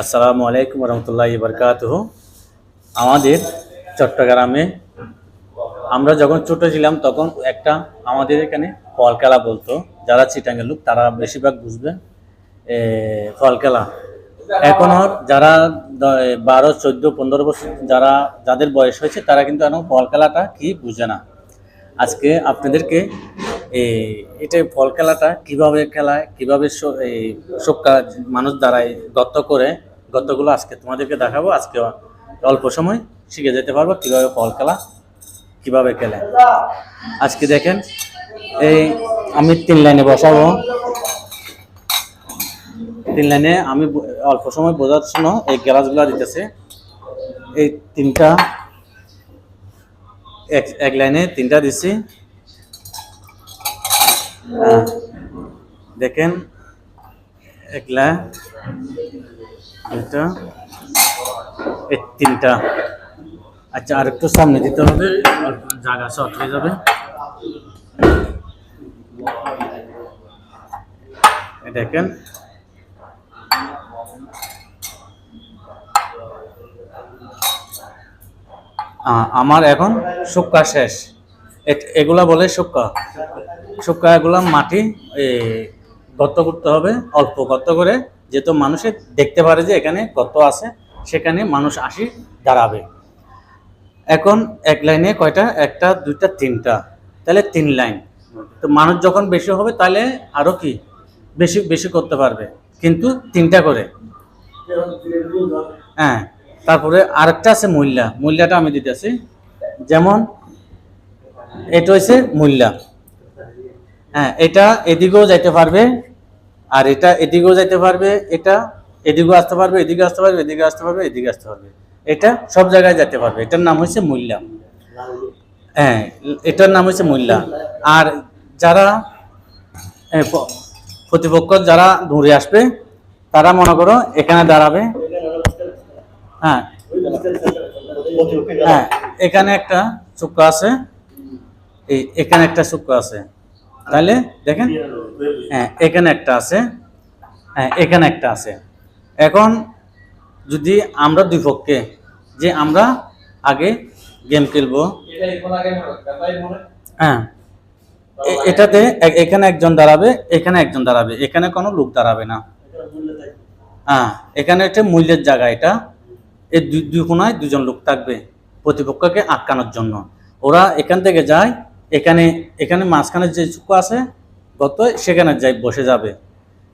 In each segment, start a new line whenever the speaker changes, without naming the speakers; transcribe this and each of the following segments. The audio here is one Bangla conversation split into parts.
আসসালামু আলাইকুম রহমতুল্লাহি বারকাতুহু। আমাদের চট্টগ্রামে আমরা যখন ছোট ছিলাম তখন একটা আমাদের এখানে ফল খেলা বলতো। যারা চিটাঙ্গের লোক তারা বেশিরভাগ বুঝবে ফল খেলা। এখনো যারা 12, 14, 15 বছর যাদের বয়স হয়েছে তারা কিন্তু এখন ফল খেলাটা কি বুঝে না। আজকে আপনাদেরকে এটা ফল খেলাটা কিভাবে খেলায়, কিভাবে এই সবকা মানুষ দাঁড়ায় গর্ত করে, গর্তগুলো আজকে তোমাদেরকে দেখাবো। আজকে অল্প সময় শিখে যেতে পারবো কিভাবে ফল খেলা কিভাবে খেলে। আজকে দেখেন, এই আমি 3 লাইনে বসাবো। 3 লাইনে আমি অল্প সময় বোঝার জন্য এই গ্লাসগুলো দিতেছে। এই তিনটা এক লাইনে 3টা দিচ্ছি। দেখেন, একলা, দুটা, এই 3টা। আচ্ছা, আর একটু সামনে দিতে হবে, জায়গা শর্ট হয়ে যাবে। দেখেন, আমার এখন শুক্কা শেষ। এগুলা বলে শুক্কা। এগুলা মাটি গর্ত করতে হবে, অল্প গর্ত করে, যেহেতু মানুষে দেখতে পারে যে এখানে গর্ত আছে, সেখানে মানুষ আসি দাঁড়াবে। এখন এক লাইনে কয়টা? 1টা, 2টা, 3টা, তাহলে 3 লাইন। তো মানুষ যখন বেশি হবে তাহলে আরো কি বেশি বেশি করতে পারবে, কিন্তু 3টা করে। হ্যাঁ, তারপরে আরেকটা আছে মূল্যটা আমি দিতেছি। যেমন এটা হচ্ছে মূল্যা। হ্যাঁ, এটা এদিকেও যাইতে পারবে, আর এটা এদিকেও যাইতে পারবে, এটা এদিকেও আসতে পারবে, এদিকে আসতে পারবে, এদিকে আসতে পারবে, এদিকে আসতে পারবে। এটা সব জায়গায় যেতে পারবে। এটার নাম হচ্ছে মূল্যা। হ্যাঁ, এটার নাম হচ্ছে মূল্যা। আর যারা প্রতিপক্ষ যারা দূরে আসবে, তারা মনে করো এখানে দাঁড়াবে। হ্যাঁ, হ্যাঁ, এখানে একটা চুক্কা আছে, এখানে একটা চুক্কা আছে। তাহলে দেখেন, হ্যাঁ, এখানে একটা আছে, হ্যাঁ, এখানে একটা আছে। এখন যদি আমরা দুই পক্ষে যে আমরা আগে গেম খেলবো, হ্যাঁ, এটাতে এখানে একজন দাঁড়াবে, এখানে একজন দাঁড়াবে, এখানে কোনো লোক দাঁড়াবে না। হ্যাঁ, এখানে একটা মূল্যের জায়গা। এটা এই দুই কোনায় 2জন লোক থাকবে প্রতিপক্ষকে আটকানোর জন্য। ওরা এখান থেকে যায়, এখানে এখানে মাঝখানে যে চুক্কো আছে গত, সেখানে যাই বসে যাবে।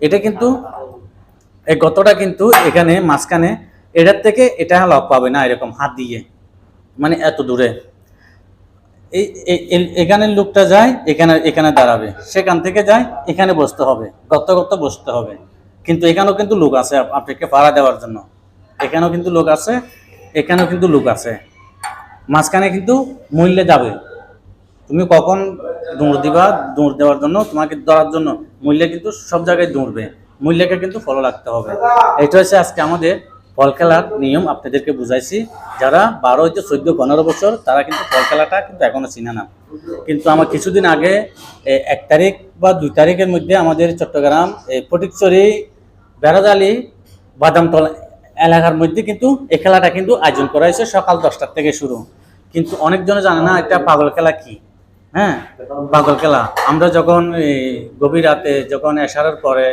এটা কিন্তু এই গতটা কিন্তু এখানে মাঝখানে, এটার থেকে এটা লাভ পাবে না এরকম হাত দিয়ে, মানে এত দূরে। এই এখানের লোকটা যায়, এখানে এখানে দাঁড়াবে, সেখান থেকে যায় এখানে বসতে হবে, গত বসতে হবে। কিন্তু এখানেও কিন্তু লোক আছে আপনাকে পাড়া দেওয়ার জন্য। এখানেও কিন্তু লোক আছে, এখানেও কিন্তু লোক আছে। মাঝখানে কিন্তু মূল্যে যাবে। তুমি কখন দৌড় দিবা, দৌড় দেওয়ার জন্য, তোমাকে ধরার জন্য মূল্যে কিন্তু সব জায়গায় দৌড়বে। মূল্যকে কিন্তু ফলো রাখতে হবে। এটা হচ্ছে আজকে আমাদের ফল খেলার নিয়ম, আপনাদেরকে বুঝাইছি। যারা 12 হইতে 14, 15 বছর তারা কিন্তু ফল খেলাটা কিন্তু এখনো চিনে না। কিন্তু আমার কিছুদিন আগে 1 তারিখ বা 2 তারিখের মধ্যে আমাদের চট্টগ্রাম ফটিকছড়ি বেড়াজালি বাদামতলা এলাকার মধ্যে কিন্তু এই খেলাটা কিন্তু আয়োজন করা হয়েছে সকাল 10টার থেকে শুরু। কিন্তু অনেকজনে জানে না এটা পাগল খেলা কি। হ্যাঁ, পাগল খেলা আমরা যখন গভীর রাতে, যখন এশারের পরে,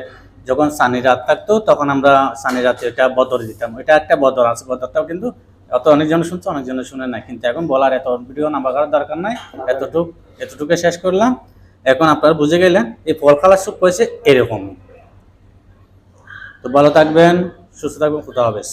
যখন সানি রাত থাকতো, তখন আমরা সানি রাতে এটা বদর দিতাম। এটা একটা বদর আছে, বদরটাও কিন্তু অনেকজন শুনছে, অনেকজনে শুনে না। কিন্তু এখন বলার এত ভিডিও নাম্বার করার দরকার নাই। এতটুকু শেষ করলাম। এখন আপনারা বুঝে গেলেন এই ফল খেলার সুখ হয়েছে এরকম। তো ভালো থাকবেন, সুস্থ থাকবেন, খুদা হাফেজ।